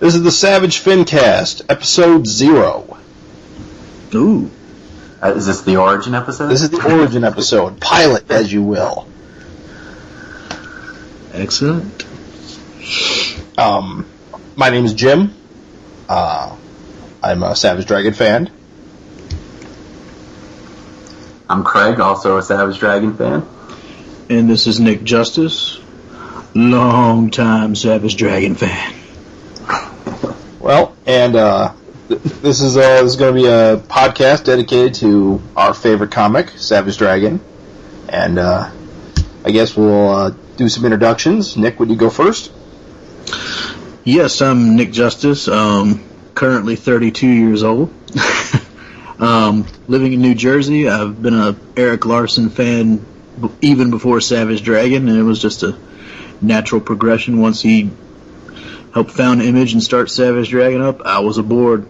This is the Savage Fincast, episode 0. Ooh. Is this the origin episode? This is the origin episode. Pilot, as you will. Excellent. My name is Jim. I'm a Savage Dragon fan. I'm Craig, also a Savage Dragon fan. And this is Nick Justice, long-time Savage Dragon fan. Well, and this is going to be a podcast dedicated to our favorite comic, Savage Dragon. And I guess we'll do some introductions. Nick, would you go first? Yes, I'm Nick Justice, currently 32 years old. Living in New Jersey. I've been a Erik Larsen fan even before Savage Dragon, and it was just a natural progression. Once he helped found Image and start Savage Dragon up, I was aboard.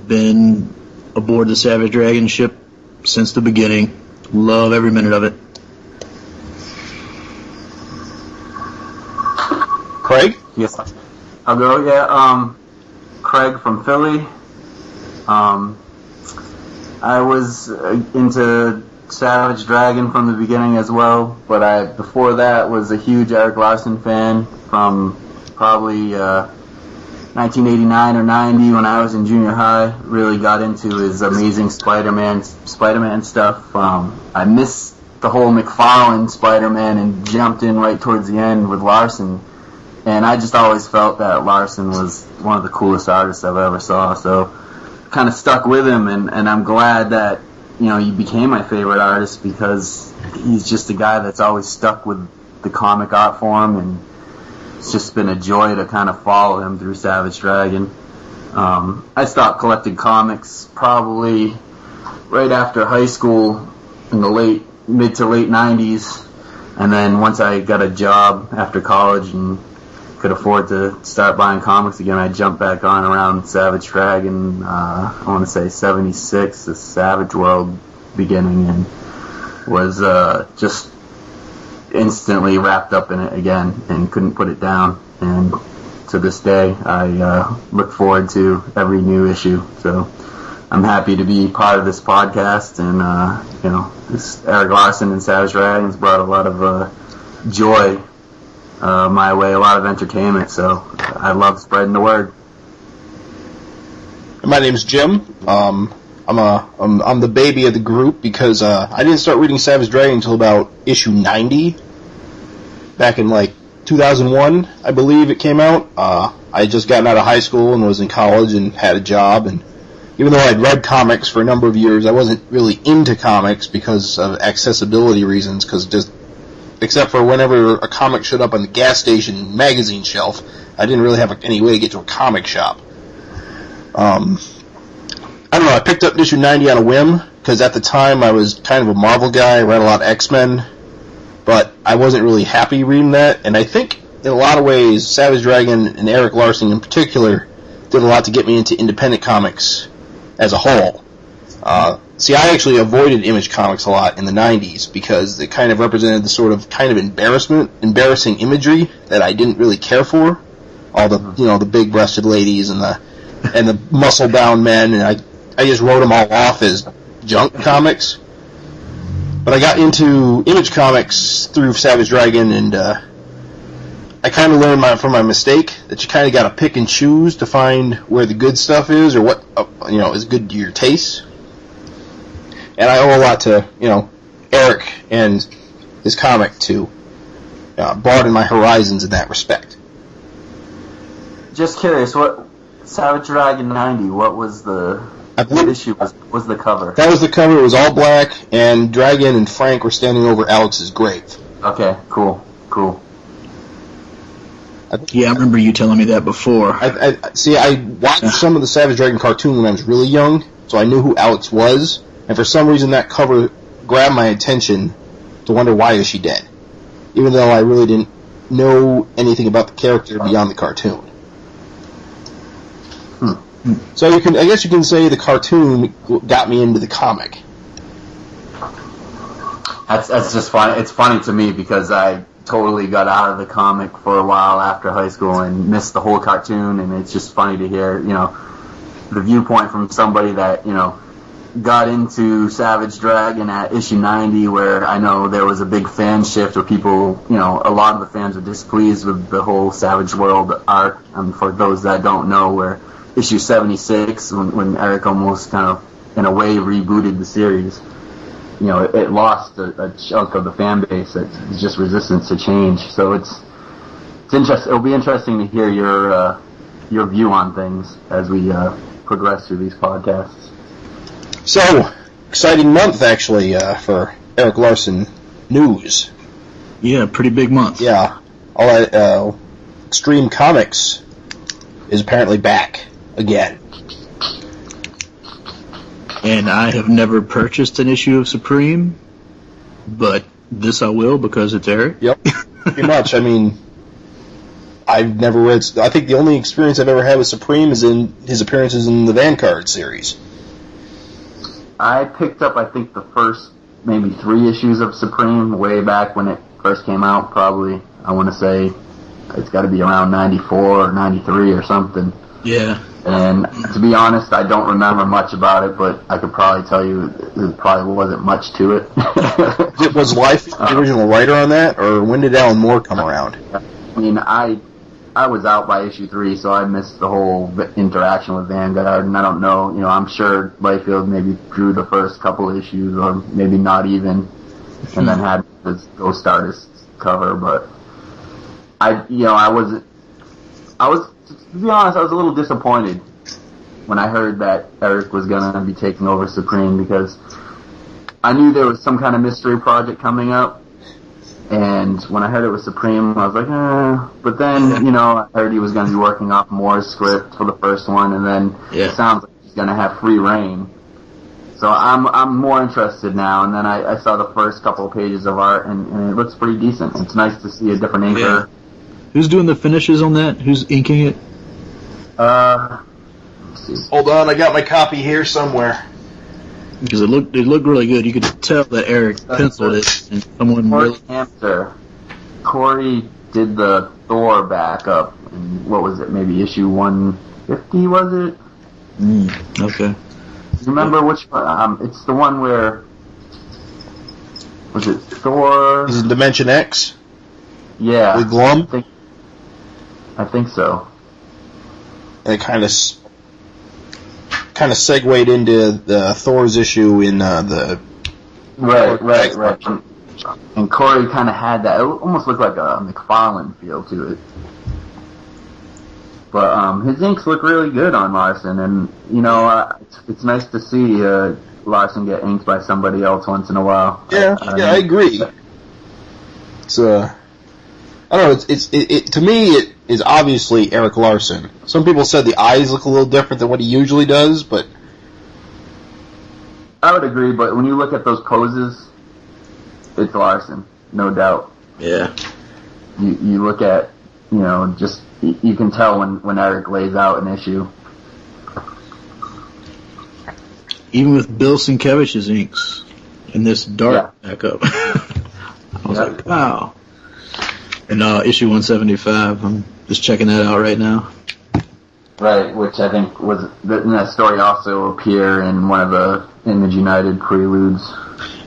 Been aboard the Savage Dragon ship since the beginning. Love every minute of it. Craig? Yes, I'll go. Yeah, Craig from Philly. I was into Savage Dragon from the beginning as well, but I before that was a huge Erik Larsen fan from probably 1989 or 90 when I was in junior high. Really got into his amazing Spider-Man stuff. I missed the whole McFarlane Spider-Man and jumped in right towards the end with Larsen. And I just always felt that Larsen was one of the coolest artists I've ever saw. So kind of stuck with him, and I'm glad that, you know, he became my favorite artist because he's just a guy that's always stuck with the comic art form, and it's just been a joy to kind of follow him through Savage Dragon. I stopped collecting comics probably right after high school in the mid to late 90s, and then once I got a job after college and could afford to start buying comics again, I jumped back on around Savage Dragon, I want to say 76, the Savage World beginning, and was just instantly wrapped up in it again and couldn't put it down. And to this day, I look forward to every new issue. So I'm happy to be part of this podcast, and this Erik Larsen and Savage Dragons brought a lot of joy my way, a lot of entertainment, so I love spreading the word. My name's Jim. I'm the baby of the group because I didn't start reading Savage Dragon until about issue 90, back in like 2001, I believe it came out. I had just gotten out of high school and was in college and had a job, and even though I'd read comics for a number of years, I wasn't really into comics because of accessibility reasons, except for whenever a comic showed up on the gas station magazine shelf, I didn't really have any way to get to a comic shop. I don't know, I picked up issue 90 on a whim, because at the time I was kind of a Marvel guy, I read a lot of X-Men, but I wasn't really happy reading that, and I think in a lot of ways, Savage Dragon and Erik Larsen in particular did a lot to get me into independent comics as a whole. See, I actually avoided Image Comics a lot in the 90s because they kind of represented the sort of kind of embarrassing imagery that I didn't really care for. All the, the big-breasted ladies and the muscle-bound men, and I just wrote them all off as junk comics. But I got into Image Comics through Savage Dragon, and I kind of learned from my mistake that you kind of got to pick and choose to find where the good stuff is, or what is good to your taste. And I owe a lot to, Eric and his comic to broaden my horizons in that respect. Just curious, what Savage Dragon 90? What was the issue? Was the cover? That was the cover. It was all black, and Dragon and Frank were standing over Alex's grave. Okay, cool. Yeah, I remember you telling me that before. I watched some of the Savage Dragon cartoon when I was really young, so I knew who Alex was. And for some reason, that cover grabbed my attention to wonder, why is she dead? Even though I really didn't know anything about the character beyond the cartoon. So I guess you can say the cartoon got me into the comic. That's just funny. It's funny to me because I totally got out of the comic for a while after high school and missed the whole cartoon, and it's just funny to hear, the viewpoint from somebody that, got into Savage Dragon at issue 90, where I know there was a big fan shift where people, a lot of the fans were displeased with the whole Savage World arc. For those that don't know, where issue 76, when Eric almost kind of, in a way, rebooted the series, it lost a chunk of the fan base that's just resistant to change. So it's interesting. It'll be interesting to hear your view on things as we progress through these podcasts. So, exciting month, actually, for Erik Larsen news. Yeah, pretty big month. Yeah. All that, Extreme Comics is apparently back again. And I have never purchased an issue of Supreme, but this I will because it's Eric. Yep, pretty much. I mean, I've never read... I think the only experience I've ever had with Supreme is in his appearances in the Vanguard series. I picked up, I think, the first maybe 3 issues of Supreme way back when it first came out, probably. I want to say it's got to be around 94 or 93 or something. Yeah. And to be honest, I don't remember much about it, but I could probably tell you there probably wasn't much to it. Was Liefeld the original writer on that, or when did Alan Moore come around? I mean, I was out by issue 3, so I missed the whole interaction with Vanguard, and I don't know, I'm sure Liefeld maybe drew the first couple issues, or maybe not even, and then had this Ghost Artist cover, but I was, to be honest, I was a little disappointed when I heard that Eric was going to be taking over Supreme, because I knew there was some kind of mystery project coming up. And when I heard it was Supreme, I was like, But then, I heard he was going to be working off Moore's script for the first one, and then it sounds like he's going to have free reign. So I'm more interested now. And then I saw the first couple of pages of art, and it looks pretty decent. It's nice to see a different inker. Yeah. Who's doing the finishes on that? Who's inking it? Let's see. Hold on, I got my copy here somewhere. Because it looked really good. You could tell that Eric penciled it, and someone Corey really... Hamster. Corey did the Thor backup, and what was it, maybe issue 150, was it? Okay. Do you remember which one? It's the one where... Was it Thor? Is it Dimension X? Yeah. With Glum? I think so. And it kind of segued into the Thor's issue in the... Right. And Corey kind of had that. It almost looked like a McFarlane feel to it. But his inks look really good on Larsen, and it's nice to see Larsen get inked by somebody else once in a while. Yeah, I agree. It's I don't know. It to me it is obviously Erik Larsen. Some people said the eyes look a little different than what he usually does, but I would agree. But when you look at those poses, it's Larsen, no doubt. Yeah. You look at just you can tell when Eric lays out an issue. Even with Bill Sienkiewicz's inks in this dark backup, I was like, wow. And issue 175, I'm just checking that out right now. Right, which I think didn't that story also appear in one of the Image United preludes?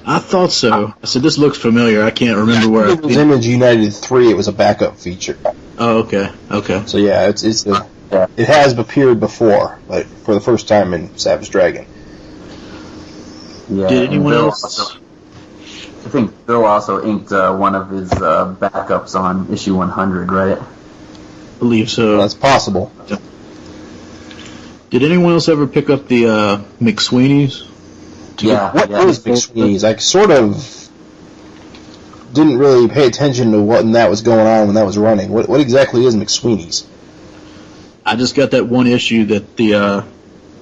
I thought so. I said, this looks familiar. I can't remember where it was Image United 3. It was a backup feature. Oh, okay. So yeah, it has appeared before, but for the first time in Savage Dragon. Yeah. Did anyone else? I think Bill also inked one of his backups on issue 100, right? I believe so. Well, that's possible. Did anyone else ever pick up the McSweeney's? What is McSweeney's? I sort of didn't really pay attention to what that was going on when that was running. What exactly is McSweeney's? I just got that one issue that the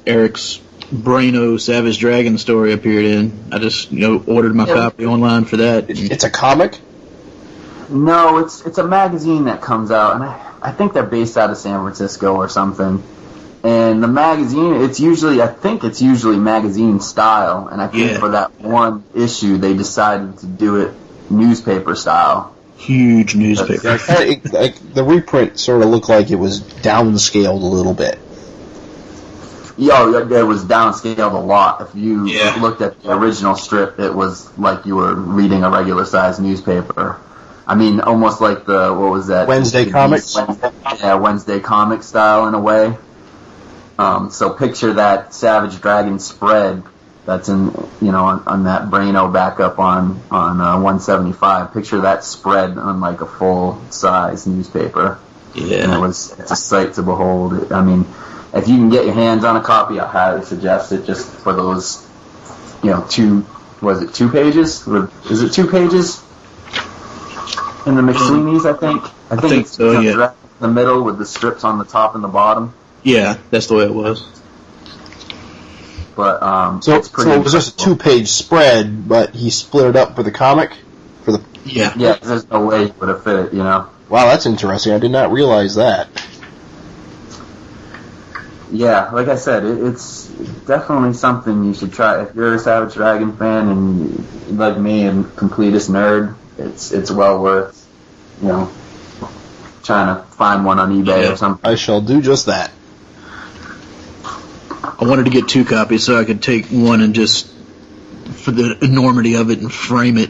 Eric's Braino Savage Dragon story appeared in. I just ordered my copy online for that. It's a comic? No, it's a magazine that comes out, and I think they're based out of San Francisco or something. And the magazine, I think it's usually magazine style, and I think for that one issue they decided to do it newspaper style. Huge newspaper. The reprint sort of looked like it was downscaled a little bit. Yeah, it was downscaled a lot. If you looked at the original strip, it was like you were reading a regular-sized newspaper. I mean, almost like what was that? Wednesday Comics? Wednesday Comics style in a way. So picture that Savage Dragon spread that's in, on that Braino backup on 175. Picture that spread on like a full-size newspaper. Yeah. And it's a sight to behold. I mean, if you can get your hands on a copy, I highly suggest it just for those, 2 pages? Is it 2 pages? In the McSweeney's, I think. I think it's so, yeah. In the middle with the strips on the top and the bottom. Yeah, that's the way it was. But so it was just a 2-page spread, but he split it up for the comic? Yeah. Yeah, there's no way he would have fit it, Wow, that's interesting. I did not realize that. Yeah, like I said, it's definitely something you should try. If you're a Savage Dragon fan and like me and completist nerd, it's well worth, trying to find one on eBay or something. I shall do just that. I wanted to get 2 copies so I could take one and just, for the enormity of it, and frame it,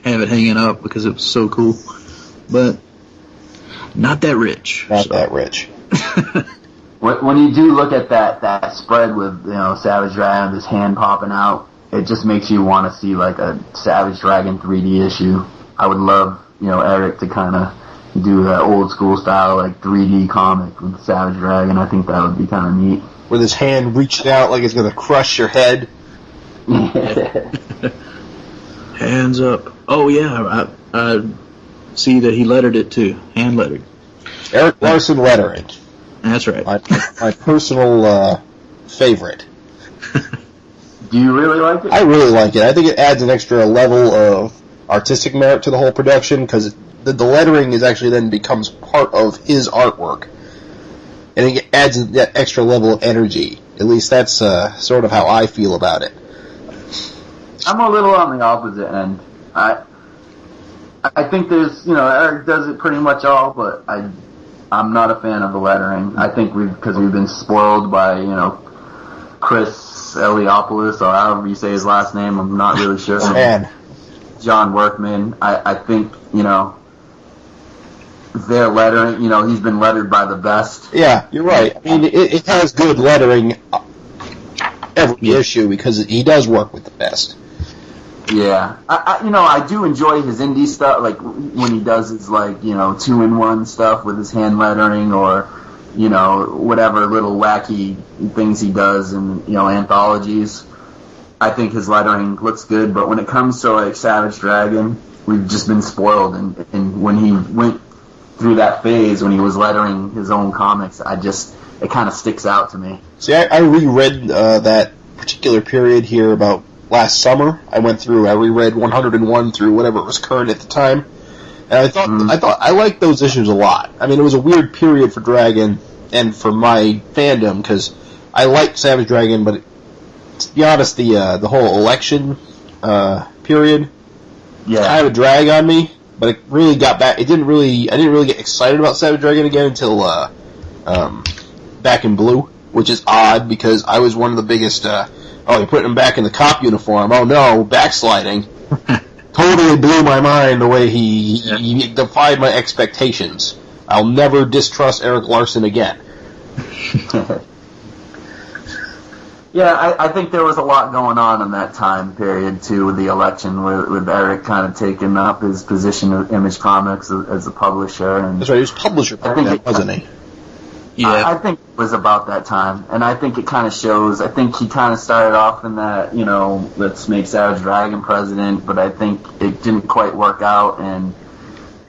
have it hanging up because it was so cool. But not that rich. Not that rich. When you do look at that spread with Savage Dragon, his hand popping out, it just makes you want to see like a Savage Dragon 3D issue. I would love Eric to kind of do that old school style like 3D comic with Savage Dragon. I think that would be kind of neat. With his hand reaching out like it's going to crush your head. Hands up. Oh yeah, I see that he lettered it too. Hand lettered. Erik Larsen lettering. That's right. My personal favorite. Do you really like it? I really like it. I think it adds an extra level of artistic merit to the whole production because the lettering is actually then becomes part of his artwork. And it adds that extra level of energy. At least that's sort of how I feel about it. I'm a little on the opposite end. I think there's, Eric does it pretty much all, but I'm not a fan of the lettering. I think because we've been spoiled by, Chris Eliopoulos, or however you say his last name, I'm not really sure. Man. John Workman. I think, their lettering, he's been lettered by the best. Yeah, you're right. I mean, it has good lettering every issue because he does work with the best. Yeah. I do enjoy his indie stuff, like when he does his, 2-in-1 stuff with his hand lettering or, whatever little wacky things he does in, anthologies. I think his lettering looks good, but when it comes to, Savage Dragon, we've just been spoiled, and when he went through that phase when he was lettering his own comics, it kind of sticks out to me. See, I reread that particular period here about last summer. I reread 101 through whatever was current at the time, and I thought I liked those issues a lot. I mean, it was a weird period for Dragon and for my fandom because I liked Savage Dragon, but to be honest, the whole election period kind of a drag on me. But it really got back. I didn't really get excited about Savage Dragon again until Back in Blue, which is odd because I was one of the biggest. You're putting him back in the cop uniform. Oh no, backsliding. Totally blew my mind the way he defied my expectations. I'll never distrust Erik Larsen again. Yeah, I think there was a lot going on in that time period, too, with the election, with Eric kind of taking up his position of Image Comics as a publisher. And that's right, he was publisher, wasn't he? Yeah. I think it was about that time, and I think it kind of shows. I think he kind of started off in that, let's make Savage Dragon president, but I think it didn't quite work out, and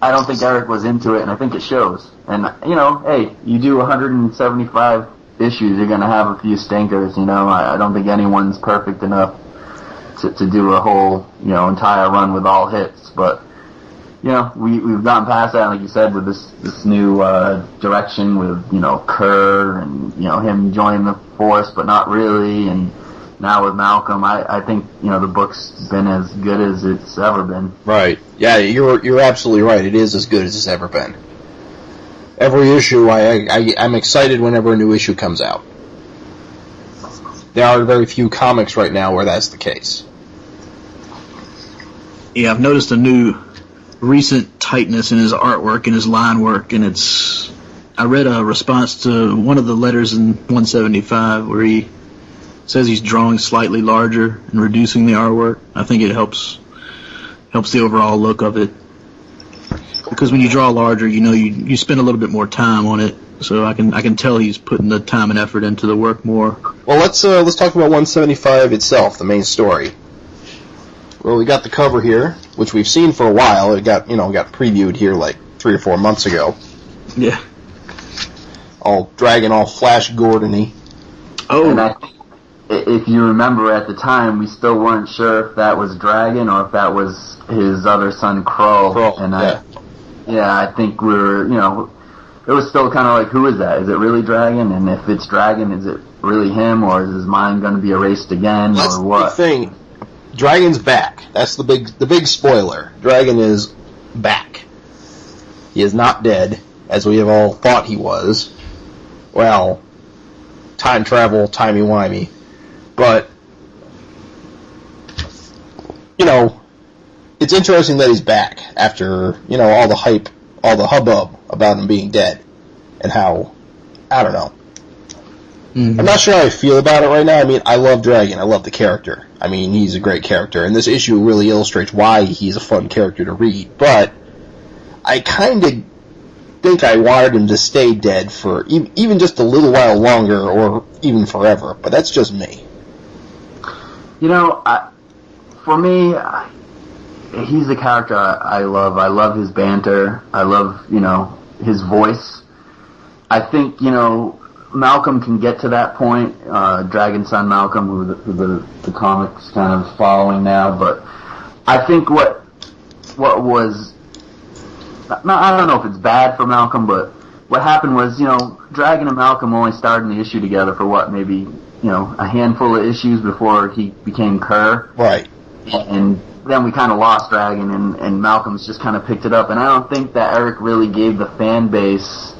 I don't think Eric was into it, and I think it shows. And, hey, you do 175 issues, you're going to have a few stinkers, I don't think anyone's perfect enough to do a whole, entire run with all hits, but, we've gotten past that, like you said, with this new direction with, Kerr and, him joining the force, but not really, and now with Malcolm, I think, the book's been as good as it's ever been. Right. Yeah, you're absolutely right. It is as good as it's ever been. Every issue, I'm excited whenever a new issue comes out. There are very few comics right now where that's the case. Yeah, I've noticed a new recent tightness in his artwork and his line work, and I read a response to one of the letters in 175 where he says he's drawing slightly larger and reducing the artwork. I think it helps the overall look of it. Because when you draw larger, you spend a little bit more time on it. So I can tell he's putting the time and effort into the work more. Well, let's talk about 175 itself, the main story. Well, we got the cover here, which we've seen for a while. It got previewed here like 3 or 4 months ago. Yeah. All Dragon, all Flash Gordon-y. Oh. And if you remember at the time, we still weren't sure if that was Dragon or if that was his other son, Krull. And I think we were, it was still kind of like, who is that? Is it really Dragon? And if it's Dragon, is it really him, or is his mind going to be erased again, or what? That's the big thing. Dragon's back. That's the big spoiler. Dragon is back. He is not dead, as we have all thought he was. Well, time travel, timey-wimey. But, it's interesting that he's back after, all the hype, all the hubbub about him being dead. And how, I don't know. Mm-hmm. I'm not sure how I feel about it right now. I mean, I love Dragon. I love the character. I mean, he's a great character. And this issue really illustrates why he's a fun character to read. But I kind of think I wanted him to stay dead for even just a little while longer, or even forever. But that's just me. For me, he's a character I love. I love his banter. I love, his voice. I think, Malcolm can get to that point. Dragon's son Malcolm, who the comic's kind of following now. But I think what was, I don't know if it's bad for Malcolm, but what happened was, Dragon and Malcolm only started in the issue together for maybe, a handful of issues before he became Kerr. Right. And then we kind of lost Dragon, and Malcolm's just kind of picked it up. And I don't think that Eric really gave the fan base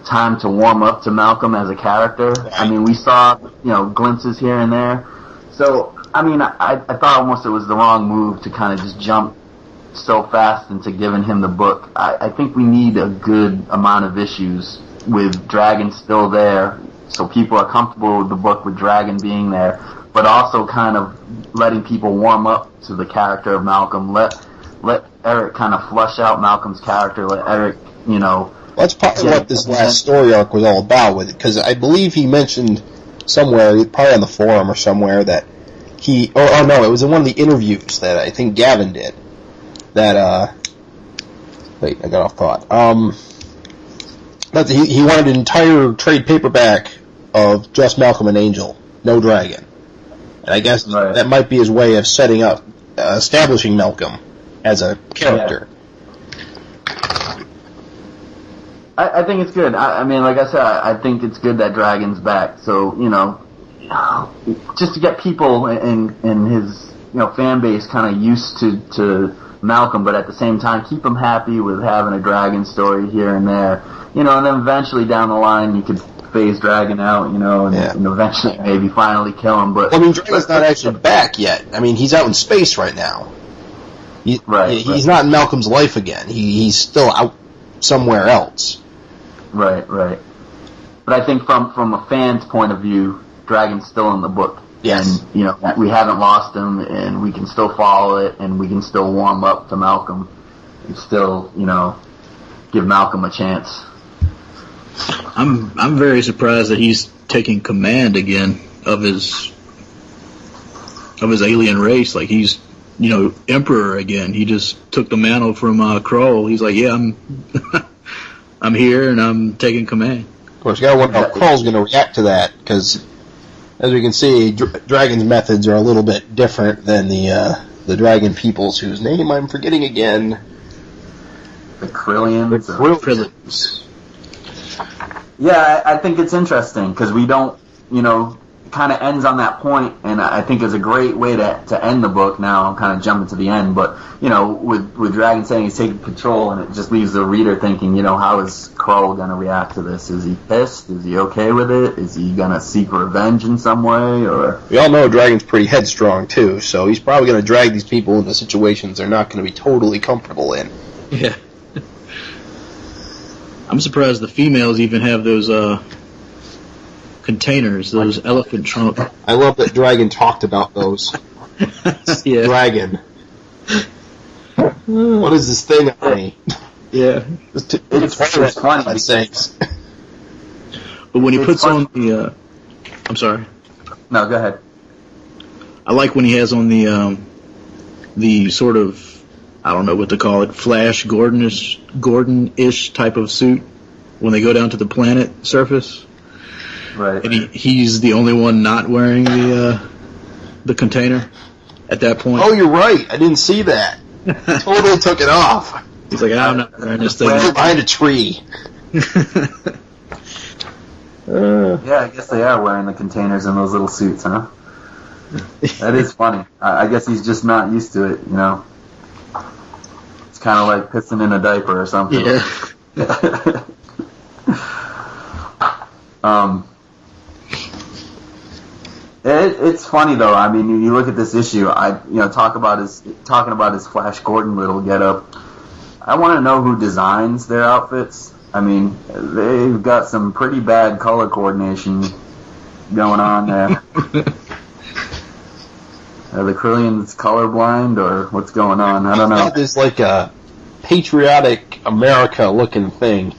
time to warm up to Malcolm as a character. I mean, we saw, glimpses here and there. So, I mean, I thought almost it was the wrong move to kind of just jump so fast into giving him the book. I think we need a good amount of issues with Dragon still there, so people are comfortable with the book with Dragon being there, but also kind of letting people warm up to the character of Malcolm. Let Eric kind of flush out Malcolm's character. Let Eric, That's probably what this last story arc was all about, with it, because I believe he mentioned somewhere, probably on the forum or somewhere, that it was in one of the interviews that I think Gavin did, that, wait, I got off thought, that he wanted an entire trade paperback of just Malcolm and Angel, no Dragon. And I guess that might be his way of setting up, establishing Malcolm as a character. Yeah. I think it's good. I mean, like I said, I think it's good that Dragon's back. So, just to get people in his, fan base kind of used to Malcolm, but at the same time keep them happy with having a Dragon story here and there. And then eventually down the line you could phase Dragon out, and eventually maybe finally kill him. But Dragon's not actually back yet. I mean, he's out in space right now. He's not in Malcolm's life again. He's still out somewhere else. Right. But I think from a fan's point of view, Dragon's still in the book. Yes. And, we haven't lost him, and we can still follow it, and we can still warm up to Malcolm, and still, give Malcolm a chance. I'm very surprised that he's taking command again of his alien race. Like, he's, emperor again. He just took the mantle from Krull. He's like, yeah, I'm here and I'm taking command. Of course, you gotta wonder how Krull's gonna react to that, because as we can see, Dragon's methods are a little bit different than the Dragon peoples, whose name I'm forgetting again. The Krillians. Krillians. Yeah, I think it's interesting, because we don't, kind of ends on that point, and I think is a great way to end the book. Now I'm kind of jumping to the end, but with Dragon saying he's taking control, and it just leaves the reader thinking, how is Krull going to react to this? Is he pissed? Is he okay with it? Is he going to seek revenge in some way? Or we all know Dragon's pretty headstrong too, so he's probably going to drag these people into situations they're not going to be totally comfortable in. Yeah. I'm surprised the females even have those containers, those elephant trunk. I love that Dragon talked about those. Yeah. Dragon. What is this thing on me? Yeah. it's funny. But when he puts on the... I'm sorry. No, go ahead. I like when he has on the sort of, I don't know what to call it, Flash Gordon-ish type of suit when they go down to the planet surface. Right. And he's the only one not wearing the container at that point. Oh, you're right. I didn't see that. Totally took it off. He's like, I'm not wearing this thing. Behind a tree. Yeah, I guess they are wearing the containers in those little suits, huh? That is funny. I guess he's just not used to it, It's kind of like pissing in a diaper or something. Yeah. It's funny though. I mean, you look at this issue. Talking about his Flash Gordon little getup. I want to know who designs their outfits. I mean, they've got some pretty bad color coordination going on there. Are the Krillians colorblind or what's going on? I don't know. There's like a patriotic America-looking thing.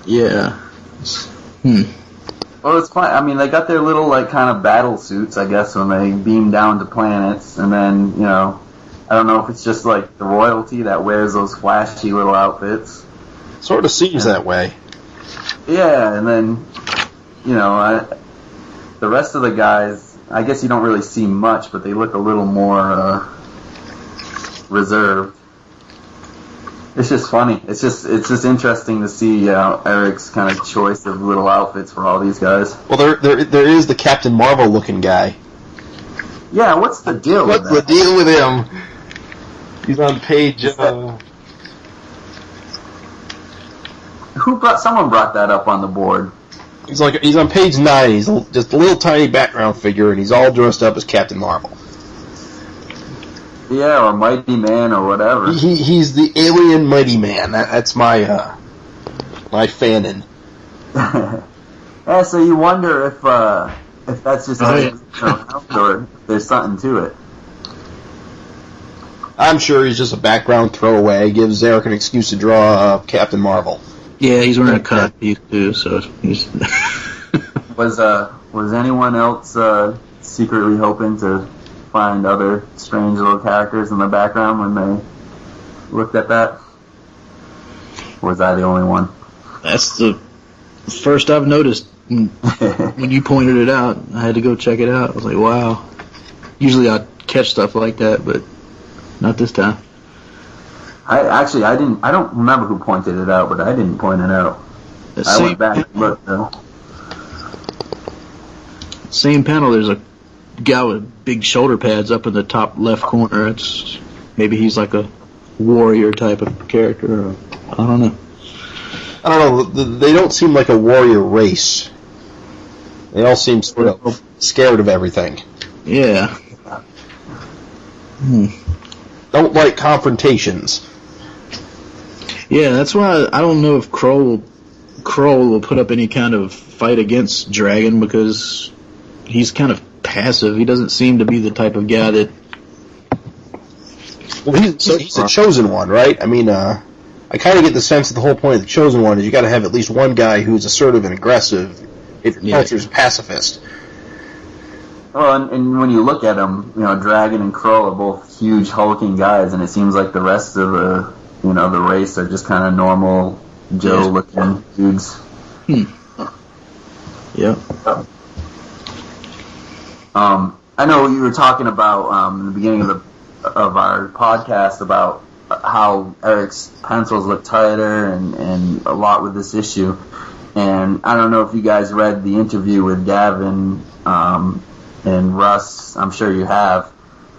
Yeah. Well, it's fine. I mean, they got their little, kind of battle suits, I guess, when they beam down to planets. And then, I don't know if it's just, the royalty that wears those flashy little outfits. Sort of seems that way. Yeah, and then, the rest of the guys, I guess you don't really see much, but they look a little more reserved. It's just funny. It's just interesting to see Eric's kind of choice of little outfits for all these guys. Well, there is the Captain Marvel looking guy. Yeah, what's the deal? What's the deal with him? He's on page. Someone brought that up on the board. He's on page 9. He's just a little tiny background figure, and he's all dressed up as Captain Marvel. Yeah, or Mighty Man or whatever. He's the alien Mighty Man. That's my fanon. Yeah, so you wonder if that's just or if there's something to it. I'm sure he's just a background throwaway. Gives Eric an excuse to draw Captain Marvel. Yeah, he's wearing a cut piece too, so he's... Was anyone else secretly hoping to find other strange little characters in the background when they looked at that? Or was I the only one? That's the first I've noticed. When you pointed it out, I had to go check it out. I was like, wow. Usually I catch stuff like that, but not this time. I don't remember who pointed it out, but I didn't point it out. I went back and looked though. Same panel, there's a guy with big shoulder pads up in the top left corner. Maybe he's like a warrior type of character. I don't know. They don't seem like a warrior race. They all seem sort of scared of everything. Yeah. Don't like confrontations. Yeah, that's why I don't know if Krull will put up any kind of fight against Dragon, because he's kind of passive. He doesn't seem to be the type of guy that... Well, he's a chosen one, right? I mean, I kind of get the sense that the whole point of the chosen one is you got to have at least one guy who's assertive and aggressive if your culture's pacifist. Well, and when you look at them, Dragon and Krull are both huge hulking guys, and it seems like the rest of the race are just kind of normal Joe-looking dudes. Yeah. I know you were talking about in the beginning of our podcast about how Eric's pencils look tighter and a lot with this issue. And I don't know if you guys read the interview with Gavin and Russ. I'm sure you have.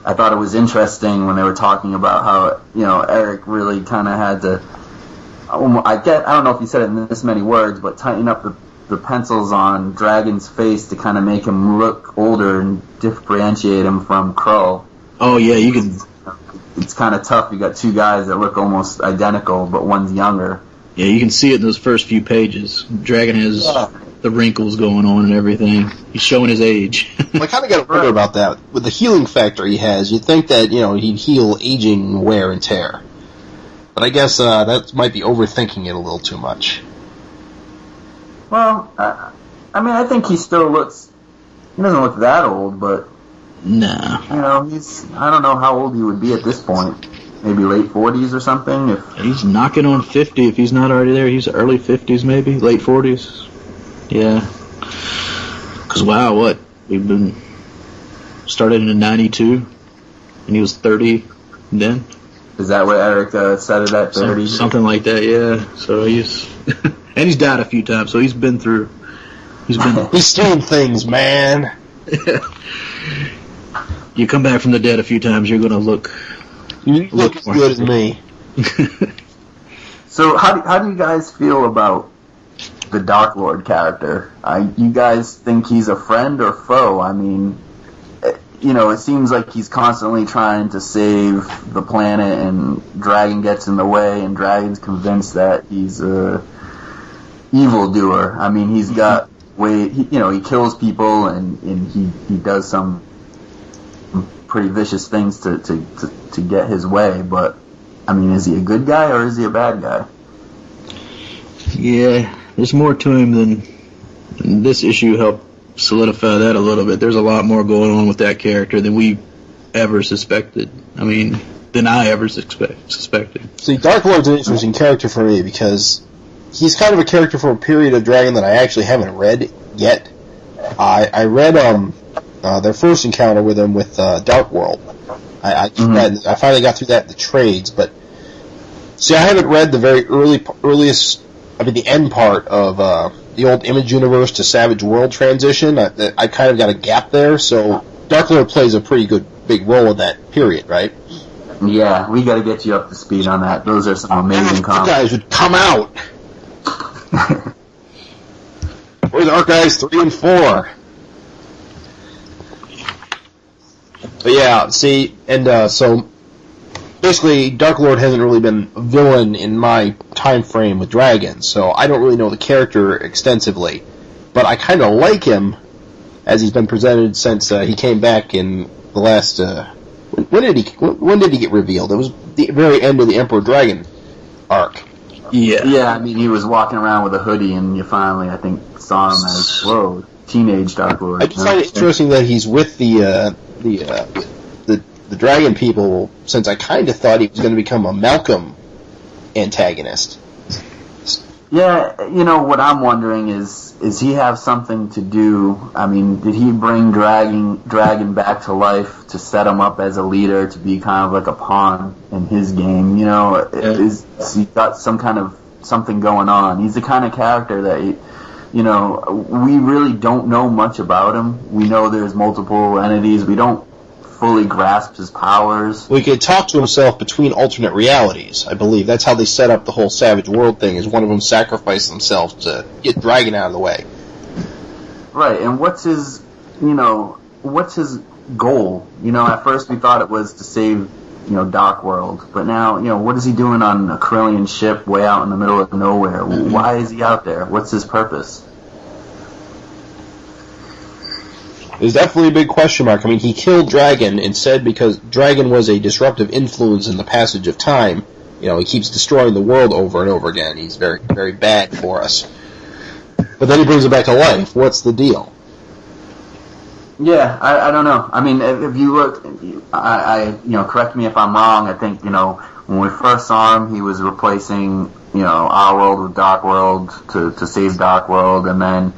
I thought it was interesting when they were talking about how, Eric really kind of had to, I don't know if he said it in this many words, but tighten up the pencils on Dragon's face to kind of make him look older and differentiate him from Krull. Oh, yeah, you can... It's kind of tough. You got two guys that look almost identical, but one's younger. Yeah, you can see it in those first few pages. Dragon has the wrinkles going on and everything. He's showing his age. Well, I kind of got to wonder about that. With the healing factor he has, you'd think that, he'd heal aging, wear, and tear. But I guess that might be overthinking it a little too much. Well, I think he still looks... He doesn't look that old, but... Nah. I don't know how old he would be at this point. Maybe late 40s or something. He's knocking on 50 if he's not already there. He's early 50s maybe, late 40s. Yeah. Because, wow, we've been started in 92, and he was 30 then. Is that what Eric said it at 30? Something like that, yeah. So he's... and he's died a few times, so he's been through... He's seen things, man. You come back from the dead a few times, you're going to look... You look as good as me. So how do you guys feel about the Dark Lord character? You guys think he's a friend or foe? I mean, it seems like he's constantly trying to save the planet, and Dragon gets in the way, and Dragon's convinced that he's a evildoer. I mean, he's got he kills people, and he does some pretty vicious things to get his way, but I mean, is he a good guy or is he a bad guy? Yeah, there's more to him than this issue helped solidify that a little bit. There's a lot more going on with that character than we ever suspected. I mean, than I ever suspected. See, Dark Lord's an interesting character for me because he's kind of a character from a period of Dragon that I actually haven't read yet. I read their first encounter with him with Dark World. I finally got through that in the trades, but see, I haven't read the very the end part of the old Image Universe to Savage World transition. I kind of got a gap there, so Dark Lord plays a pretty good big role in that period, right? Yeah, we got to get you up to speed on that. Those are some amazing comics. Guys would come out. Where's Archives 3 and 4? But yeah, see, and so basically, Dark Lord hasn't really been a villain in my time frame with Dragon, so I don't really know the character extensively. But I kind of like him as he's been presented since he came back in the last. When did he get revealed? It was the very end of the Emperor Dragon arc. Yeah. I mean, he was walking around with a hoodie, and you finally, I think, saw him as teenage Dark Lord. I just find it interesting that he's with the Dragon people, since I kind of thought he was going to become a Malcolm antagonist. Yeah, what I'm wondering is he have something to do? I mean, did he bring Dragon back to life to set him up as a leader, to be kind of like a pawn in his game? Is he got some kind of something going on? He's the kind of character that we really don't know much about him. We know there's multiple entities. We don't fully grasp his powers. Well, he could talk to himself between alternate realities, I believe. That's how they set up the whole Savage World thing, is one of them sacrificed themselves to get Dragon out of the way. Right, and what's his goal? At first we thought it was to save, Dark World, but now, what is he doing on a Krillian ship way out in the middle of nowhere? Why is he out there? What's his purpose? There's definitely a big question mark. I mean, he killed Dragon and said because Dragon was a disruptive influence in the passage of time, he keeps destroying the world over and over again. He's very, very bad for us. But then he brings it back to life. What's the deal? Yeah, I don't know. I mean, if you look, correct me if I'm wrong. I think, when we first saw him, he was replacing, our world with Dark World to save Dark World, and then,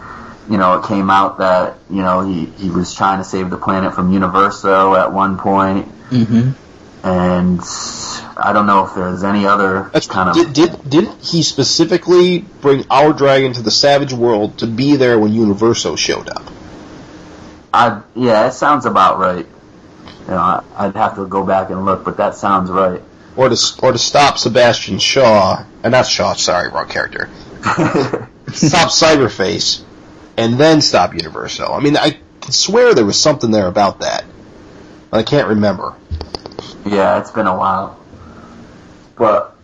it came out that, he was trying to save the planet from Universo at one point. Mm-hmm. And I don't know if there's any other kind of... Didn't he specifically bring our dragon to the Savage World to be there when Universo showed up? Yeah, it sounds about right. You know, I'd have to go back and look, but that sounds right. Or to stop Sebastian Shaw, not Shaw, sorry, wrong character. Stop Cyberface, and then stop Universo. I mean, I can swear there was something there about that, but I can't remember. Yeah, it's been a while. But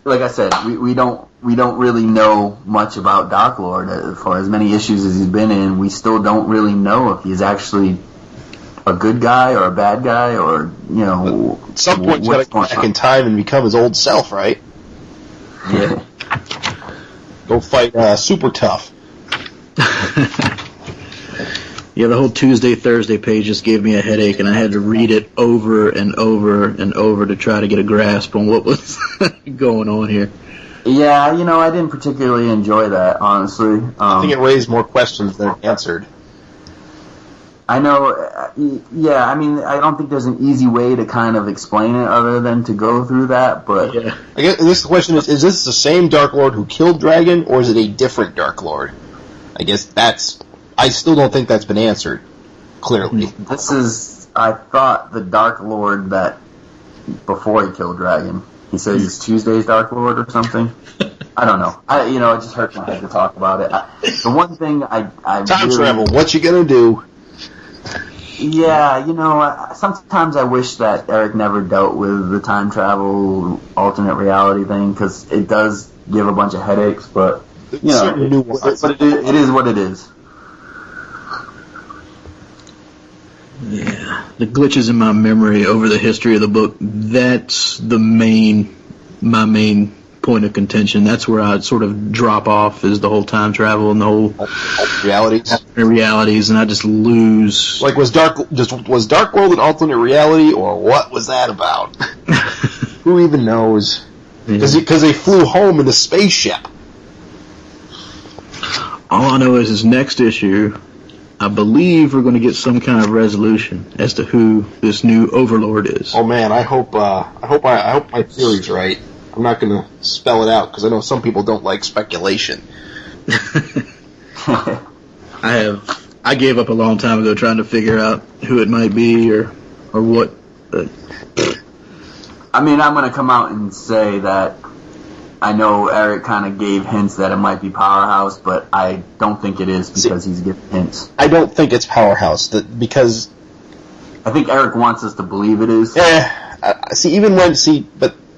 like I said, we don't really know much about Dark Lord. For as many issues as he's been in, we still don't really know if he's actually a good guy or a bad guy, or at some point he's got to go back in time and become his old self, right? Yeah. Go fight Super Tough. Yeah, the whole Tuesday, Thursday page just gave me a headache, and I had to read it over and over and over to try to get a grasp on what was going on here. Yeah, I didn't particularly enjoy that, honestly. I think it raised more questions than it answered. I know, yeah, I mean, I don't think there's an easy way to kind of explain it other than to go through that, but... Yeah. I guess the question is this the same Dark Lord who killed Dragon, or is it a different Dark Lord? I guess I still don't think that's been answered, clearly. This is, I thought, the Dark Lord that, before he killed Dragon. He says he's Tuesday's Dark Lord or something. I don't know. It just hurts my head to talk about it. The one thing I Time really, travel, what you gonna do? Yeah, sometimes I wish that Eric never dealt with the time travel alternate reality thing, because it does give a bunch of headaches, but, it is what it is. Yeah, the glitches in my memory over the history of the book, that's my main point of contention. That's where I'd sort of drop off, is the whole time travel and the whole realities, and I just lose. Like, was Dark World an alternate reality, or what was that about? Who even knows? Because they flew home in a spaceship. All I know is his next issue, I believe we're going to get some kind of resolution as to who this new Overlord is. Oh man, I hope my theory's right. I'm not going to spell it out because I know some people don't like speculation. I gave up a long time ago trying to figure out who it might be or what. I mean, I'm going to come out and say that I know Eric kind of gave hints that it might be Powerhouse, but I don't think it is because he's giving hints. I don't think it's Powerhouse because I think Eric wants us to believe it is. But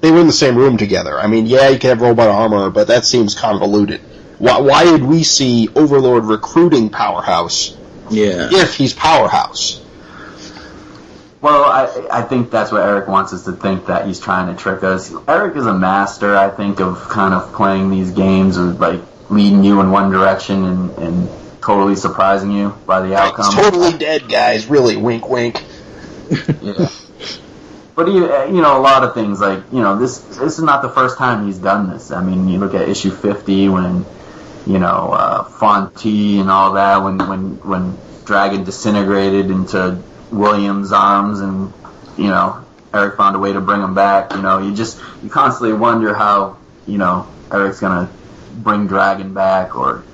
they were in the same room together. I mean, yeah, you can have robot armor, but that seems convoluted. Why did we see Overlord recruiting Powerhouse? Yeah. If he's Powerhouse. Well, I think that's what Eric wants us to think, that he's trying to trick us. Eric is a master, I think, of kind of playing these games of, like, leading you in one direction and totally surprising you by the outcome. He's totally dead, guys. Really, wink, wink. Yeah. But, a lot of things, like, this is not the first time he's done this. I mean, you look at issue 50 when, Fonte and all that, when Dragon disintegrated into William's arms and, Eric found a way to bring him back. You constantly wonder how, Eric's going to bring Dragon back, or,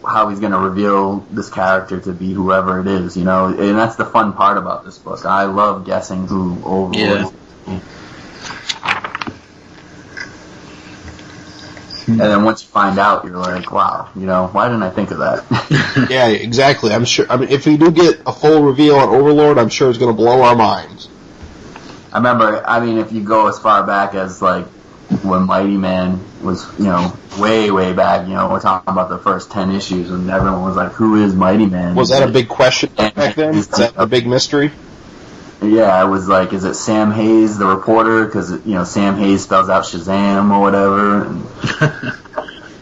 how he's going to reveal this character to be whoever it is, and that's the fun part about this book. I love guessing who Overlord is. And then once you find out, you're like, wow, why didn't I think of that? Yeah, exactly. I'm sure. I mean, if we do get a full reveal on Overlord, I'm sure it's going to blow our minds. I remember, if you go as far back as, like, when Mighty Man was, way, way back, we're talking about the first 10 issues, and everyone was like, who is Mighty Man? Was that a big question back then? Is that a big mystery? Yeah, it was like, is it Sam Hayes, the reporter? Because, Sam Hayes spells out Shazam or whatever. And,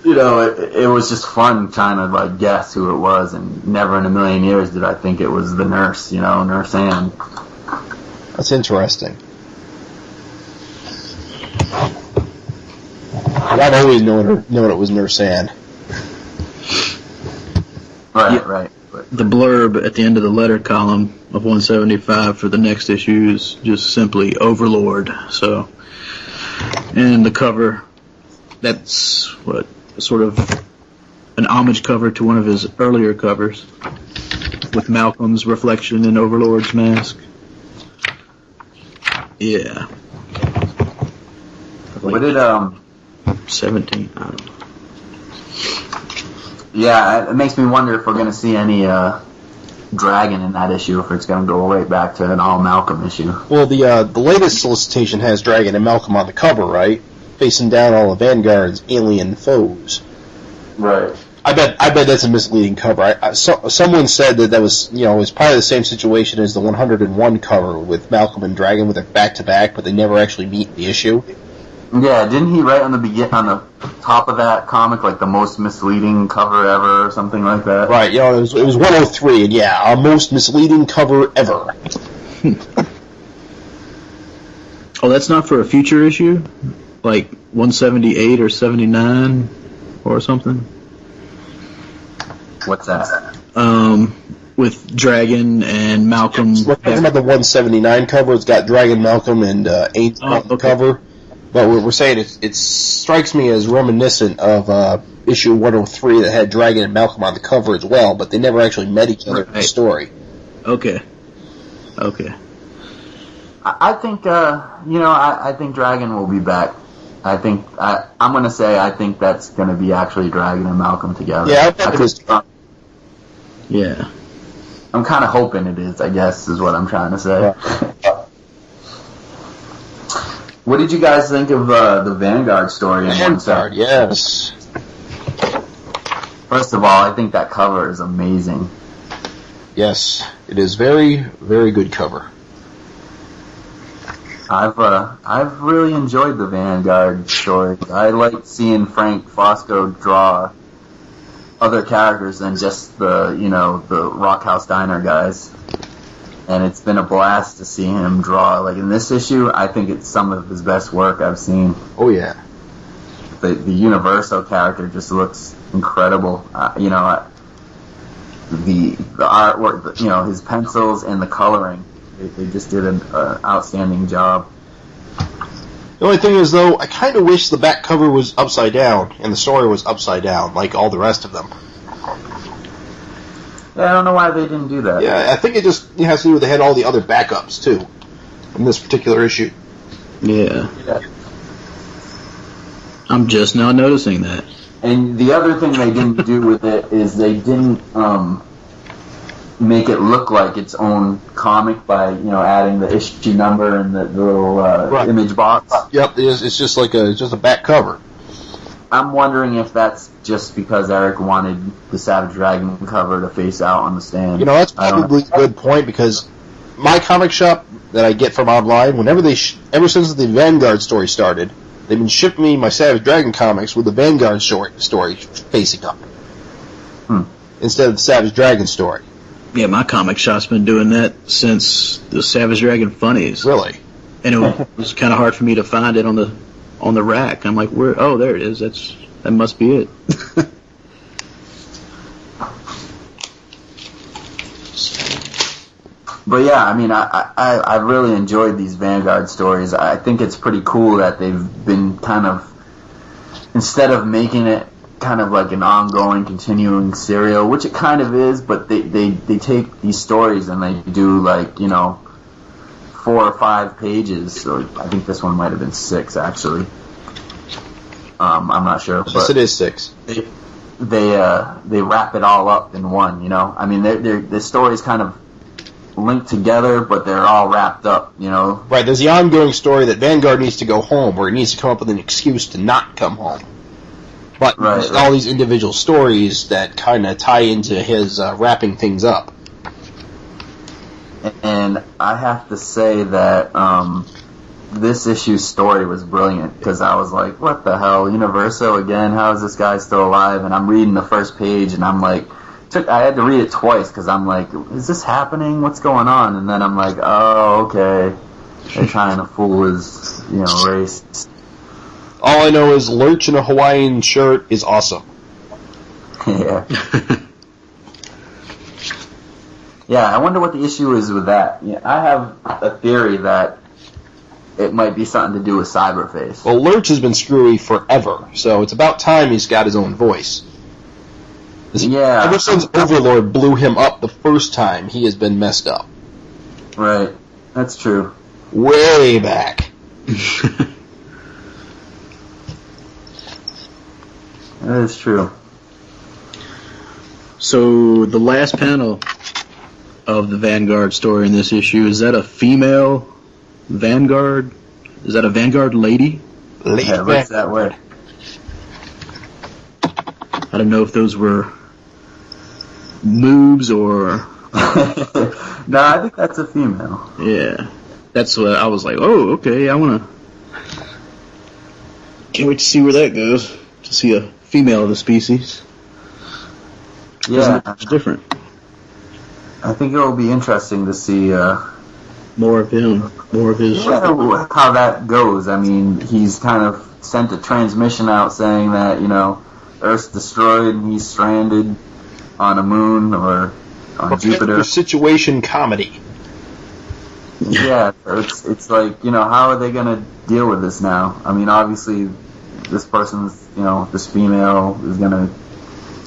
it was just fun trying to, like, guess who it was, and never in a million years did I think it was the nurse, Nurse Ann. That's interesting. I've always known it was Nurse Ann. Right. The blurb at the end of the letter column of 175 for the next issue is just simply Overlord. So, and the cover, that's what sort of an homage cover to one of his earlier covers with Malcolm's reflection in Overlord's mask. Yeah. What did 17? I don't know. Yeah, it makes me wonder if we're going to see any Dragon in that issue, if it's going to go right back to an all Malcolm issue. Well, the latest solicitation has Dragon and Malcolm on the cover, right? Facing down all of Vanguard's alien foes. Right. I bet that's a misleading cover. Someone said that was, it was probably the same situation as the 101 cover with Malcolm and Dragon with it back to back, but they never actually meet the issue. Yeah, didn't he write on the top of that comic like the most misleading cover ever or something like that? Right. It was 103, and yeah, our most misleading cover ever. Oh, that's not for a future issue, like 178 or 79 or something. What's that? With Dragon and Malcolm. We're talking about the 179 cover. It's got Dragon, Malcolm, and Ain't on the cover. But we're saying it strikes me as reminiscent of issue 103 that had Dragon and Malcolm on the cover as well, but they never actually met each other in the story. Okay. I think I think Dragon will be back. I'm going to say I think that's going to be actually Dragon and Malcolm together. Yeah, I bet it is. Yeah. I'm kind of hoping it is, I guess, is what I'm trying to say. Yeah. What did you guys think of the Vanguard story? Vanguard, yes. First of all, I think that cover is amazing. Yes, it is very, very good cover. I've really enjoyed the Vanguard story. I like seeing Frank Fosco draw other characters than just the Rockhouse Diner guys. And it's been a blast to see him draw. Like in this issue, I think it's some of his best work I've seen. Oh yeah. The Universo character just looks incredible. The artwork, his pencils and the coloring, they just did an outstanding job. The only thing is, though, I kind of wish the back cover was upside down and the story was upside down, like all the rest of them. Yeah, I don't know why they didn't do that. Yeah, I think it has to do with they had all the other backups, too, in this particular issue. Yeah. I'm just now noticing that. And the other thing they didn't do with it is they didn't make it look like its own comic by adding the issue number and the little image box. Yep, it's just like a back cover. I'm wondering if that's just because Eric wanted the Savage Dragon cover to face out on the stand. That's probably a good point, because my comic shop that I get from online, whenever ever since the Vanguard story started, they've been shipping me my Savage Dragon comics with the Vanguard story facing up instead of the Savage Dragon story. Yeah, my comic shop's been doing that since the Savage Dragon Funnies. Really? And it was kind of hard for me to find it on the rack. I'm like, where? Oh, there it is. That must be it. But yeah, I mean, I really enjoyed these Vanguard stories. I think it's pretty cool that they've been kind of, instead of making it kind of like an ongoing, continuing serial, which it kind of is, but they take these stories and they do 4 or 5 pages. So I think this one might have been 6 actually. I'm not sure. Yes, it is 6. They wrap it all up in one. I mean, the stories kind of linked together, but they're all wrapped up. Right. There's the ongoing story that Vanguard needs to go home, or he needs to come up with an excuse to not come home. But there's all these individual stories that kind of tie into his wrapping things up. And I have to say that this issue's story was brilliant, because I was like, what the hell, Universo again? How is this guy still alive? And I'm reading the first page, and I'm like, I had to read it twice, because I'm like, is this happening? What's going on? And then I'm like, oh, okay. They're trying to fool his, race. All I know is Lurch in a Hawaiian shirt is awesome. Yeah. Yeah, I wonder what the issue is with that. Yeah, I have a theory that it might be something to do with Cyberface. Well, Lurch has been screwy forever, so it's about time he's got his own voice. Yeah. Ever since Overlord blew him up the first time, he has been messed up. Right. That's true. Way back. That is true. So the last panel of the Vanguard story in this issue, is that a female Vanguard? Is that a Vanguard lady? Yeah, it looks that way. I don't know if those were moves or... No, I think that's a female. Yeah. That's what I was like, oh, okay, I want to... Can't wait to see where that goes. To see a female of the species. Yeah. It's different. I think it will be interesting to see... more of him. More of his... Yeah, how that goes. I mean, he's kind of sent a transmission out saying that, Earth's destroyed and he's stranded on a moon or on Jupiter. Situation comedy. Yeah, it's like, how are they going to deal with this now? I mean, obviously, this person's, this female is going to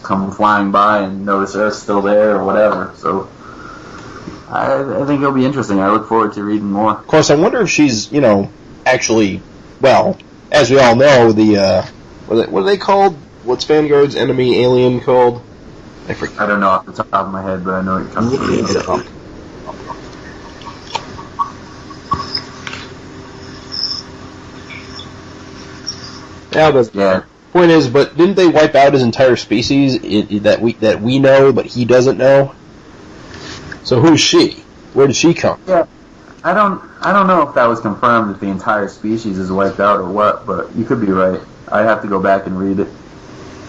come flying by and notice Earth's still there or whatever. So, I think it'll be interesting. I look forward to reading more. Of course, I wonder if she's, actually, well, as we all know, the, what are they called? What's Vanguard's enemy alien called? I forget. I don't know off the top of my head, but I know it comes from Yeah. Point is, but didn't they wipe out his entire species that we know, but he doesn't know? So who's she? Where did she come? Yeah, I don't know if that was confirmed if the entire species is wiped out or what, but you could be right. I'd have to go back and read it.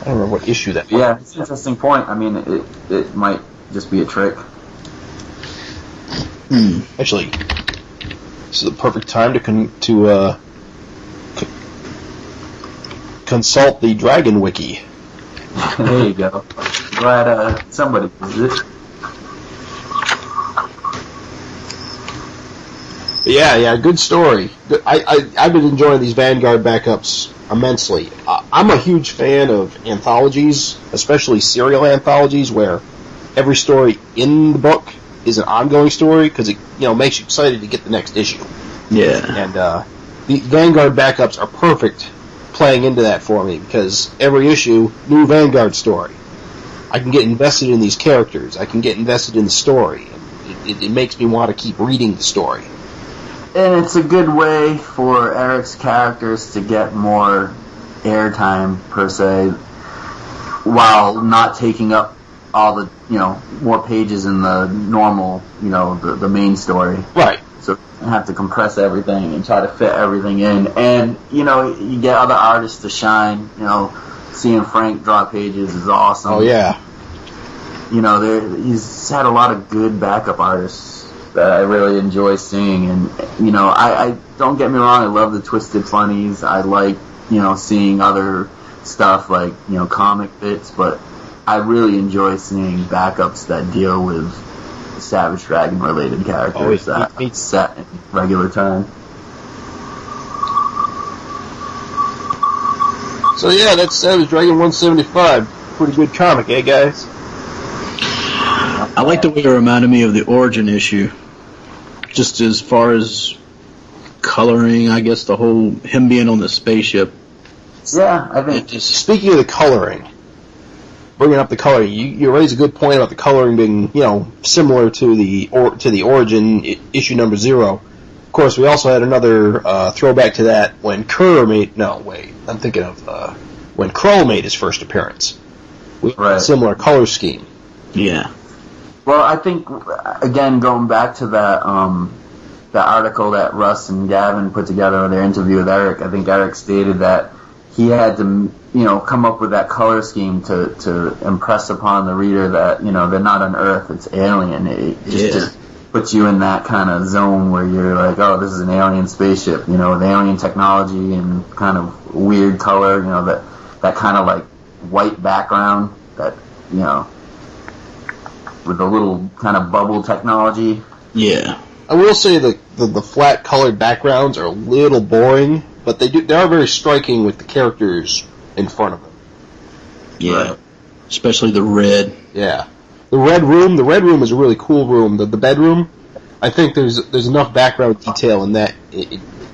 I don't remember what issue that was. Yeah, it's an interesting point. I mean, it might just be a trick. Actually, this is the perfect time to consult the Dragon Wiki. There you go. Glad somebody did it. Yeah, good story. I've been enjoying these Vanguard backups immensely. I'm a huge fan of anthologies, especially serial anthologies, where every story in the book is an ongoing story, because it makes you excited to get the next issue. Yeah. And the Vanguard backups are perfect playing into that for me, because every issue, new Vanguard story. I can get invested in these characters. I can get invested in the story. It makes me want to keep reading the story. And it's a good way for Eric's characters to get more airtime, per se, while not taking up all the, more pages in the normal, the main story. Right. So you have to compress everything and try to fit everything in. And, you get other artists to shine. Seeing Frank draw pages is awesome. Oh, yeah. He's had a lot of good backup artists that I really enjoy seeing. And, I don't get me wrong, I love the Twisted Funnies. I like, seeing other stuff like, comic bits, but I really enjoy seeing backups that deal with Savage Dragon related characters that set in regular time. So yeah, that's Savage Dragon 175. Pretty good comic, eh, guys? I like the way it reminded me of the Origin issue. Just as far as coloring, I guess the whole him being on the spaceship. Yeah, I think. Speaking of the coloring, bringing up the coloring, you raise a good point about the coloring being, similar to the Origin issue number 0. Of course, we also had another throwback to that when Kerr made. No, wait, I'm thinking of when Krull made his first appearance. We had a similar color scheme. Yeah. Well, I think, again, going back to that article that Russ and Gavin put together in their interview with Eric, I think Eric stated that he had to, come up with that color scheme to impress upon the reader that, they're not on Earth, it's alien. It just puts you in that kind of zone where you're like, oh, this is an alien spaceship, with alien technology and kind of weird color, that kind of like white background that, with the little kind of bubble technology. Yeah. I will say that the flat colored backgrounds are a little boring, but they are very striking with the characters in front of them. Yeah. Right. Especially the red. Yeah. The red room is a really cool room. The bedroom, I think there's enough background detail in that,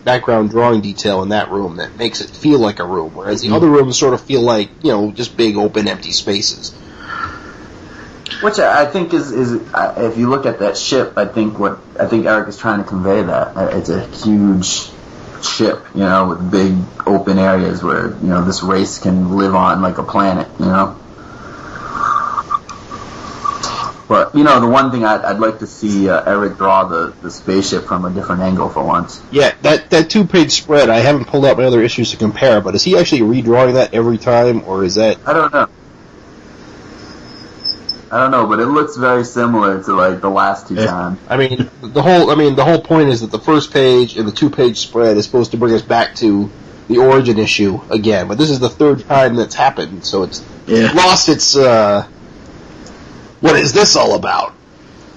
background drawing detail in that room that makes it feel like a room, whereas the other rooms sort of feel like, just big open empty spaces. Which I think is if you look at that ship, I think Eric is trying to convey that it's a huge ship, with big open areas where this race can live on like a planet, But the one thing I'd like to see Eric draw the spaceship from a different angle for once. Yeah, that 2-page spread, I haven't pulled out my other issues to compare, but is he actually redrawing that every time, or is that? I don't know, but it looks very similar to like the last two times. I mean, the whole point is that the first page and the 2-page spread is supposed to bring us back to the origin issue again, but this is the third time that's happened, so it's lost its. What is this all about?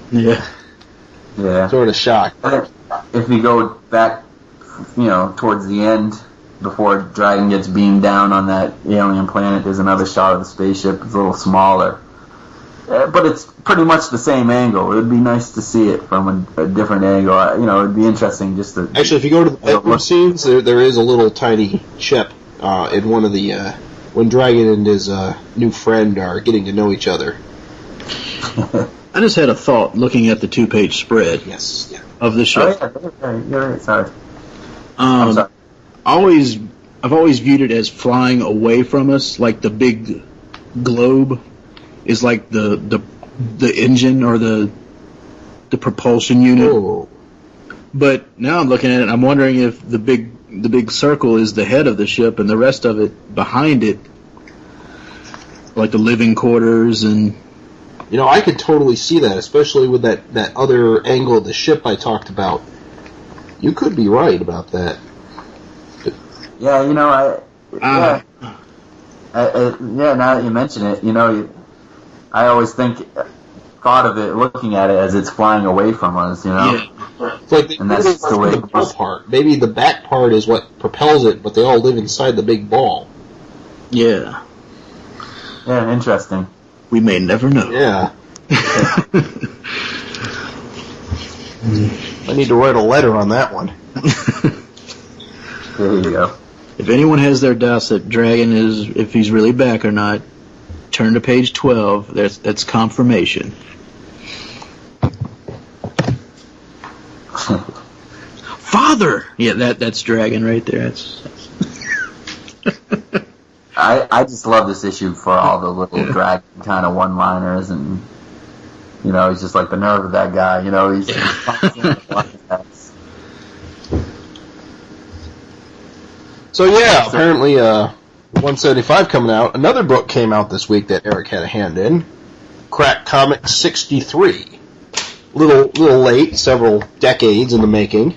Yeah. Yeah. Sort of shocked. If you go back, towards the end, before Dragon gets beamed down on that alien planet, there's another shot of the spaceship. It's a little smaller. But it's pretty much the same angle. It would be nice to see it from a different angle. It would be interesting just to... Actually, if you go to the bedroom scenes, there is a little tiny ship in one of the... when Dragon and his new friend are getting to know each other. I just had a thought looking at the 2-page spread of the show. Oh, yeah, you're right, sorry. I'm sorry. I've always viewed it as flying away from us, like the big globe is like the engine or the propulsion unit. Oh. But now I'm looking at it, I'm wondering if the big circle is the head of the ship and the rest of it behind it, like the living quarters and... I could totally see that, especially with that other angle of the ship I talked about. You could be right about that. Yeah, now that you mention it, I always thought of it, looking at it as it's flying away from us, Yeah. It's like and that's the way. The ball part. Maybe the back part is what propels it, but they all live inside the big ball. Yeah. Yeah, interesting. We may never know. Yeah. I need to write a letter on that one. There you go. If anyone has their doubts that Dragon if he's really back or not, turn to page 12. That's confirmation. Father! Yeah, that's Dragon right there. I just love this issue for all the little Dragon kind of one-liners, and he's just like the nerve of that guy. He's So apparently 175 coming out. Another book came out this week that Eric had a hand in. Crack Comic 63. Little late, several decades in the making.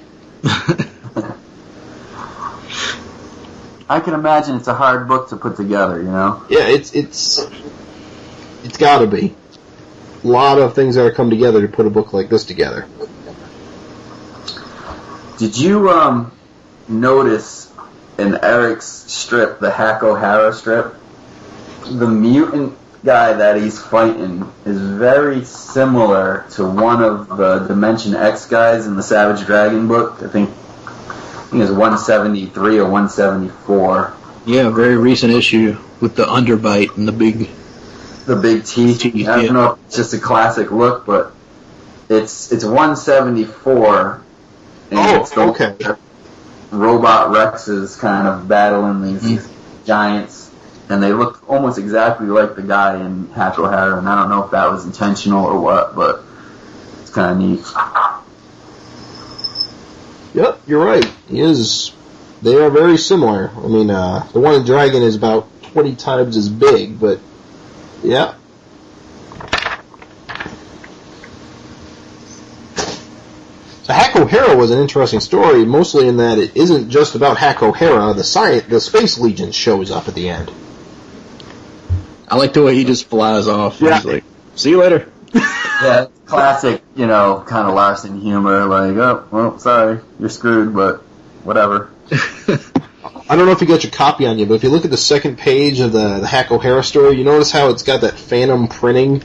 I can imagine it's a hard book to put together, Yeah, it's got to be. A lot of things that are come together to put a book like this together. Did you notice in Eric's strip, the Hack O'Hara strip, the mutant guy that he's fighting is very similar to one of the Dimension X guys in the Savage Dragon book. I think it's 173 or 174. Yeah, very recent issue with the underbite and the big teeth. I don't know if it's just a classic look, but it's 174. And it's the Robot Rexes kind of battling these giants, and they look almost exactly like the guy in Hack O'Hara, and I don't know if that was intentional or what, but it's kind of neat. Yep, you're right. They are very similar. I mean, the one in Dragon is about 20 times as big, but yeah. So Hack O'Hara was an interesting story, mostly in that it isn't just about Hack O'Hara. The Space Legion shows up at the end. I like the way he just flies off. Yeah. He's like, see you later. Yeah, classic, kind of Larsen humor, like, oh, well, sorry, you're screwed, but whatever. I don't know if you got your copy on you, but if you look at the second page of the Hack O'Hara story, you notice how it's got that phantom printing?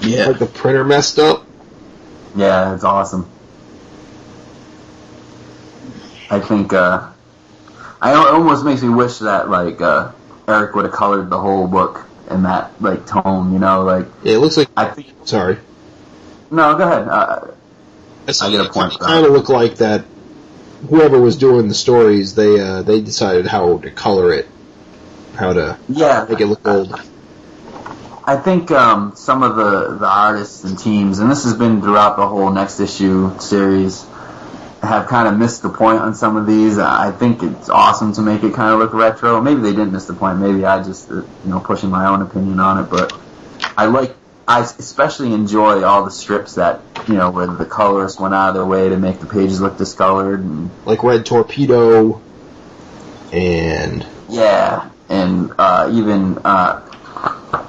Yeah. Like the printer messed up? Yeah, it's awesome. I think, it almost makes me wish that, like, Eric would have colored the whole book in that, like, tone, like... Yeah, it looks like... I think... Sorry. No, go ahead. I get a point. It kind of looked like that whoever was doing the stories, they decided how to color it, how to make it look old. I think some of the artists and teams, and this has been throughout the whole Next Issue series, have kind of missed the point on some of these. I think it's awesome to make it kind of look retro. Maybe they didn't miss the point. Maybe I just, pushing my own opinion on it. But I especially enjoy all the strips that, where the colorists went out of their way to make the pages look discolored. And, like Red Torpedo and... Yeah, and even...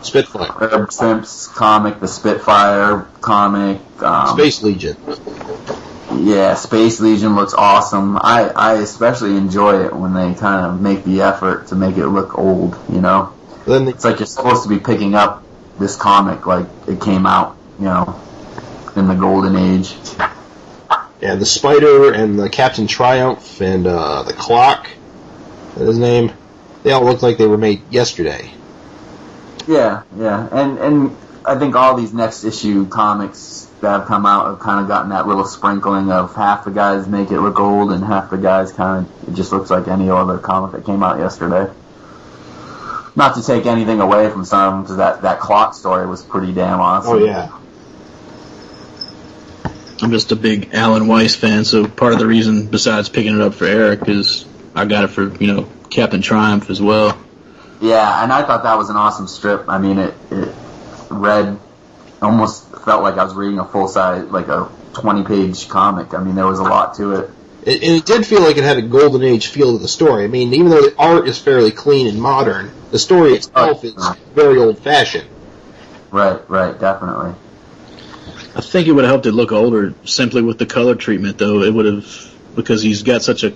Spitfire. Herb Simp's comic, the Spitfire comic. Space Legion. Yeah, Space Legion looks awesome. I especially enjoy it when they kind of make the effort to make it look old, Then it's like you're supposed to be picking up this comic like it came out, in the golden age. Yeah, the Spider and the Captain Triumph and the Clock, that's his name, they all look like they were made yesterday. Yeah, and I think all these Next Issue comics that have come out have kind of gotten that little sprinkling of half the guys make it look old and half the guys it just looks like any other comic that came out yesterday. Not to take anything away from some of them, because that Clock story was pretty damn awesome. Oh, yeah. I'm just a big Alan Weiss fan, so part of the reason, besides picking it up for Eric, is I got it for, Captain Triumph as well. Yeah, and I thought that was an awesome strip. I mean, it read, almost felt like I was reading a full-size, like a 20-page comic. I mean, there was a lot to it. And it did feel like it had a golden age feel to the story. I mean, even though the art is fairly clean and modern, the story itself is very old-fashioned. Right, definitely. I think it would have helped it look older simply with the color treatment, though. It would have, because he's got such a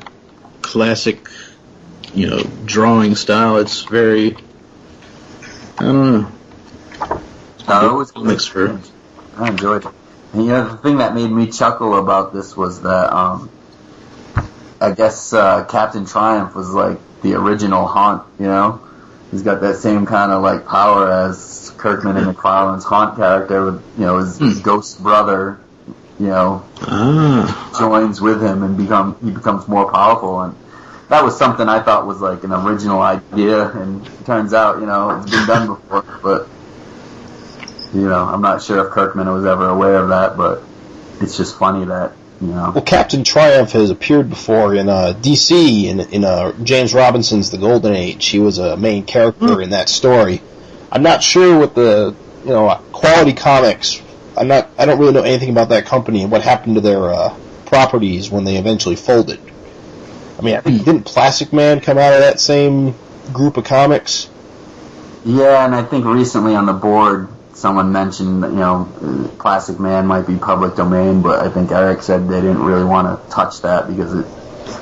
classic, drawing style. It's very, I don't know. No, it was mixed for. I enjoyed it. And, the thing that made me chuckle about this was that, I guess Captain Triumph was like the original Haunt. He's got that same kind of like power as Kirkman and McFarlane's Haunt character with, his ghost brother, joins with him and he becomes more powerful. And that was something I thought was like an original idea, and it turns out, it's been done before, but, I'm not sure if Kirkman was ever aware of that, but it's just funny that, Well, Captain Triumph has appeared before in DC in James Robinson's The Golden Age. He was a main character in that story. I'm not sure with the Quality Comics. I don't really know anything about that company and what happened to their properties when they eventually folded. I mean, I think didn't Plastic Man come out of that same group of comics? Yeah, and I think recently on the board someone mentioned that, Plastic Man might be public domain, but I think Eric said they didn't really want to touch that because it...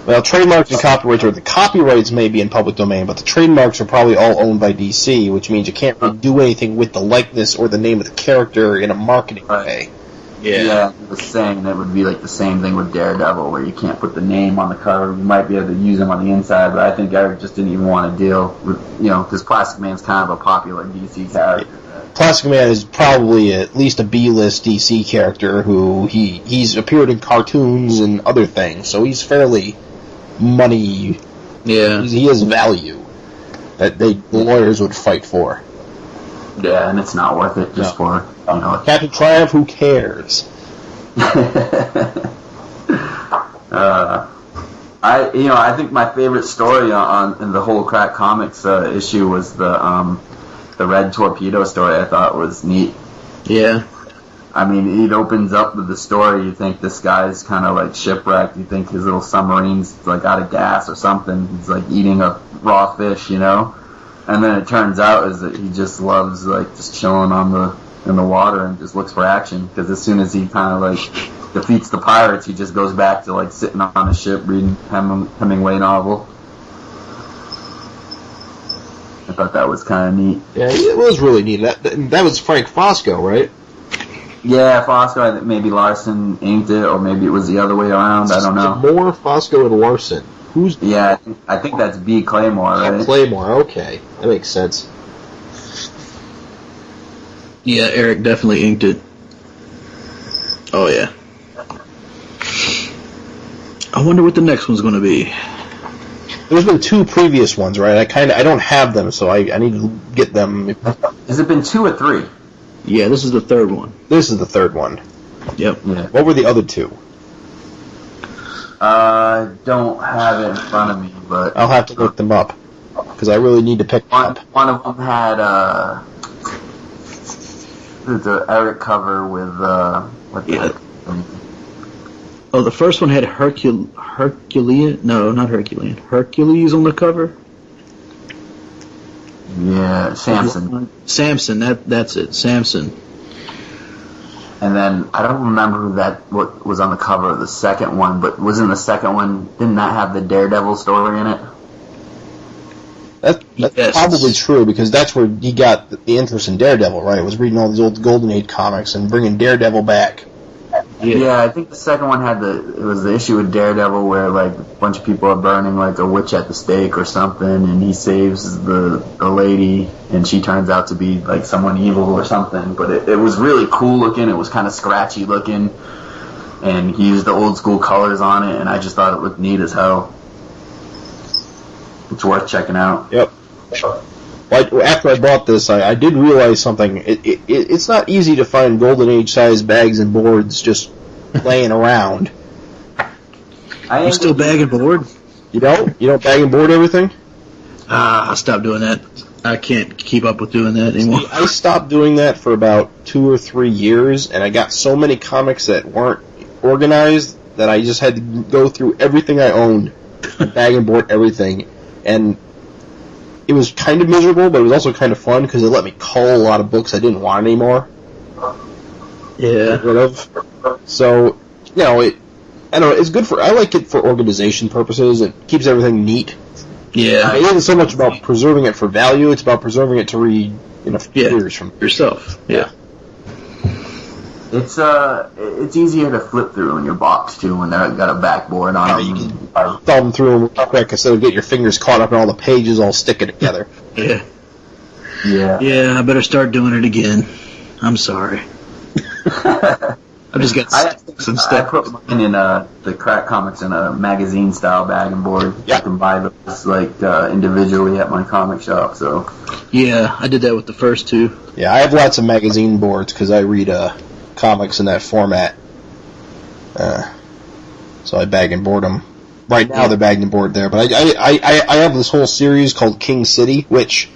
Well, trademarks and copyrights, or the copyrights may be in public domain, but the trademarks are probably all owned by DC, which means you can't really do anything with the likeness or the name of the character in a marketing way. Yeah, I was saying that would be like the same thing with Daredevil, where you can't put the name on the cover. You might be able to use him on the inside, but I think Eric just didn't even want to deal with, because Plastic Man's kind of a popular DC character. Plastic Man is probably at least a B-list DC character who he's appeared in cartoons and other things, so he's fairly money. Yeah, he has value that the lawyers would fight for. Yeah, and it's not worth it just for Captain Triumph. Who cares? I think my favorite story in the whole Crack Comics issue was the Red Torpedo story. I thought was neat. Yeah. I mean, it opens up with the story. You think this guy's kind of like shipwrecked. You think his little submarine's like out of gas or something. He's like eating a raw fish, And then it turns out is that he just loves like just chilling on the in the water and just looks for action. Because as soon as he kind of like defeats the pirates, he just goes back to like sitting on a ship reading Hemingway novel. I thought that was kind of neat. Yeah, it was really neat. That was Frank Fosco, right? Yeah, Fosco. I think maybe Larsen inked it, or maybe it was the other way around. I don't know. More Fosco and Larsen. Who's? Yeah, I think that's B. Claymore, right? Claymore. Okay, that makes sense. Yeah, Eric definitely inked it. Oh yeah. I wonder what the next one's going to be. There's been 2 previous ones, right? I don't have them, so I need to get them. Has it been 2 or 3? Yeah, this is the third one. This is the third one. Yep. Yeah. What were the other 2? Don't have it in front of me, but I'll have to look them up because I really need to pick them up. One of them had the Eric cover with Oh, the first one had Herculean. No, not Herculean. Hercules on the cover. Yeah, Samson. Samson. That's it. Samson. And then I don't remember what was on the cover of the second one, but wasn't the second one, didn't that have the Daredevil story in it? That's Yes. probably true because that's where he got the interest in Daredevil, right? It was reading all these old Golden Age comics and bringing Daredevil back. Yeah, I think the second one had it was the issue with Daredevil where like a bunch of people are burning like a witch at the stake or something, and he saves the lady, and she turns out to be like someone evil or something. But it was really cool looking. It was kind of scratchy looking, and he used the old school colors on it, and I just thought it looked neat as hell. It's worth checking out. Yep. Well, after I bought this, I did realize something. It's not easy to find Golden Age size bags and boards just laying around. You still bag and board? You don't? You don't bag and board everything? I stopped doing that. I can't keep up with doing that anymore. See, I stopped doing that for about 2 or 3 years, and I got so many comics that weren't organized that I just had to go through everything I owned and bag and board everything. And it was kind of miserable, but it was also kind of fun because it let me cull a lot of books I didn't want anymore. Yeah. Get rid of. So, you know, I don't know, it's good I like it for organization purposes. It keeps everything neat. Yeah. It isn't so much about preserving it for value, it's about preserving it to read, years from yourself. Yeah. It's easier to flip through in your box too when they've got a backboard on it. You can thumb through them real quick instead of getting your fingers caught up in all the pages all sticking together. Yeah. Yeah. Yeah, I better start doing it again. I'm sorry. I've just got some I stuff. put mine in the Crack Comics in a magazine style bag and board. Yeah. I can buy those individually at my comic shop. So Yeah, I did that with the first 2. Yeah, I have lots of magazine boards because I read comics in that format. So I bag and board them. Right now they're bagged and board there, but I have this whole series called King City, which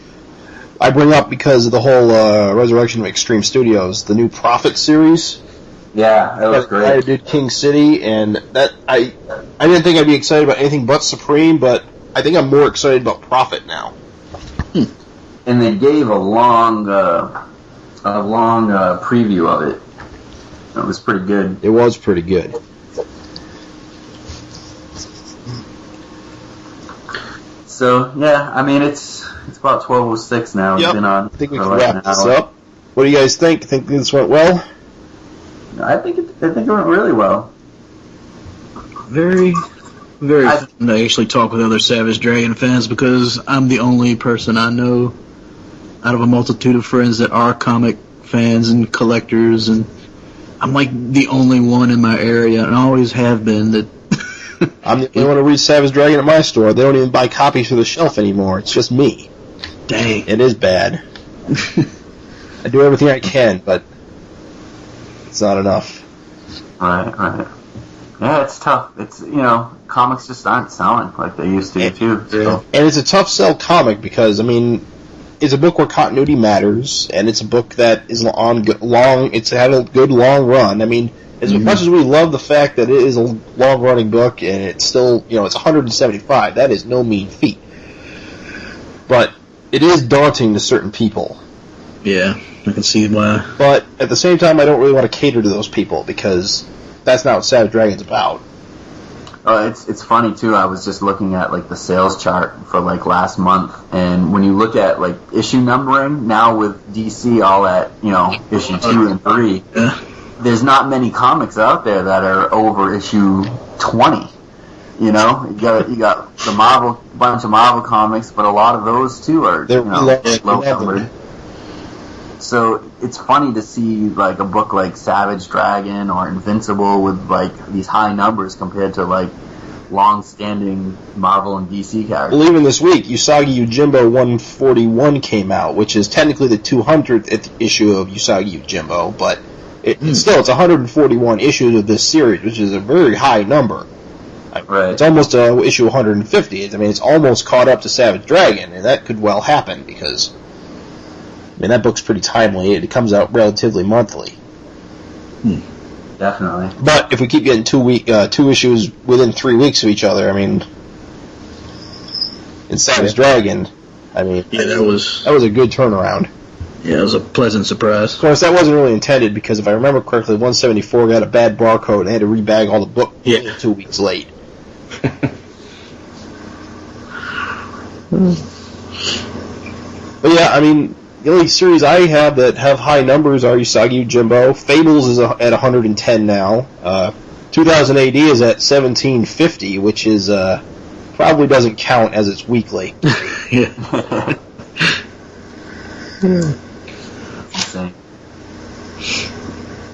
I bring up because of the whole Resurrection of Extreme Studios, the new Prophet series. yeah, that was I great. did King City, and that I didn't think I'd be excited about anything but Supreme, but I think I'm more excited about Prophet now. And they gave a long preview of it. It was pretty good. It was pretty good. So yeah, I mean it's about 12:06 now. Yep. It's been on I think we for can like wrap an this hour. up. What do you guys think? Think this went well? I think it went really well. Very, very fun to actually talk with other Savage Dragon fans because I'm the only person I know out of a multitude of friends that are comic fans and collectors, and I'm like the only one in my area, and always have been, that I'm the only one to read Savage Dragon at my store. They don't even buy copies for the shelf anymore. It's just me. Dang. It is bad. I do everything I can, but it's not enough. Right. Yeah, it's tough. It's comics just aren't selling like they used to too. So. And it's a tough sell comic because, I mean, it's a book where continuity matters, and it's a book that is long. It's had a good long run. I mean, as much as we love the fact that it is a long running book, and it's still, it's 175. That is no mean feat. But it is daunting to certain people. Yeah, I can see why. But at the same time, I don't really want to cater to those people because that's not what Savage Dragon's about. It's funny too. I was just looking at like the sales chart for like last month, and when you look at like issue numbering now with DC all at issue 2 and 3, there's not many comics out there that are over issue 20. You got the bunch of Marvel comics, but a lot of those too are low numbered. So it's funny to see like a book like Savage Dragon or Invincible with like these high numbers compared to like long-standing Marvel and DC characters. Well, even this week, Usagi Yojimbo 141 came out, which is technically the 200th issue of Usagi Yojimbo, but it's 141 issues of this series, which is a very high number. Right. It's almost issue 150. I mean, it's almost caught up to Savage Dragon, and that could well happen because that book's pretty timely. It comes out relatively monthly. Definitely. But if we keep getting two issues within 3 weeks of each other, in Savage Dragon, that was a good turnaround. Yeah, it was a pleasant surprise. Of course, that wasn't really intended because if I remember correctly, 174 got a bad barcode and they had to rebag all the book 2 weeks late. But yeah, the only series I have that have high numbers are Usagi Yojimbo. Fables is at 110 now. 2000 AD is at 1750, which is probably doesn't count as it's weekly. Yeah. Insane.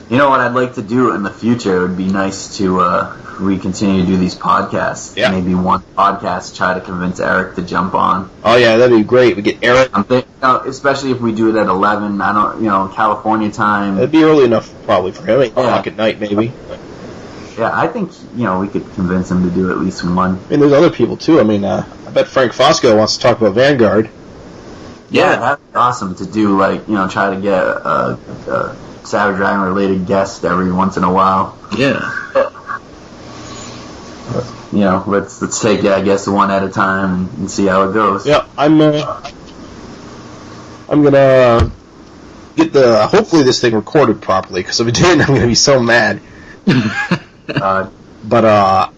You know what I'd like to do in the future? It would be nice to we continue to do these podcasts. Yeah. Maybe one podcast try to convince Eric to jump on. Oh yeah, that'd be great. We get Eric. I'm thinking, especially if we do it at 11. I don't, California time. It'd be early enough probably for him. 8 o'clock at night maybe. Yeah, I think we could convince him to do at least one. There's other people too. I bet Frank Fosco wants to talk about Vanguard. Yeah, that'd be awesome to do. Try to get a Savage Dragon related guest every once in a while. Yeah. Let's take I guess one at a time and see how it goes. Yeah, I'm gonna get hopefully this thing recorded properly because if it didn't, I'm gonna be so mad. But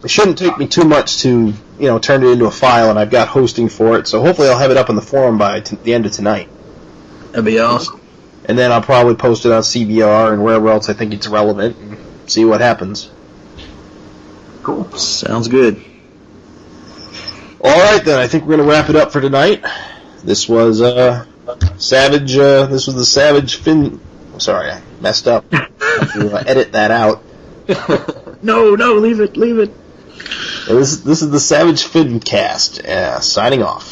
it shouldn't take me too much to turn it into a file, and I've got hosting for it, so hopefully I'll have it up on the forum by the end of tonight. That'd be awesome. And then I'll probably post it on CBR and wherever else I think it's relevant and see what happens. Cool. Sounds good. Alright then, I think we're going to wrap it up for tonight. This was Savage, this was the Savage Sorry, I messed up. I have to edit that out. No, leave it. This is the Savage Fincast, signing off.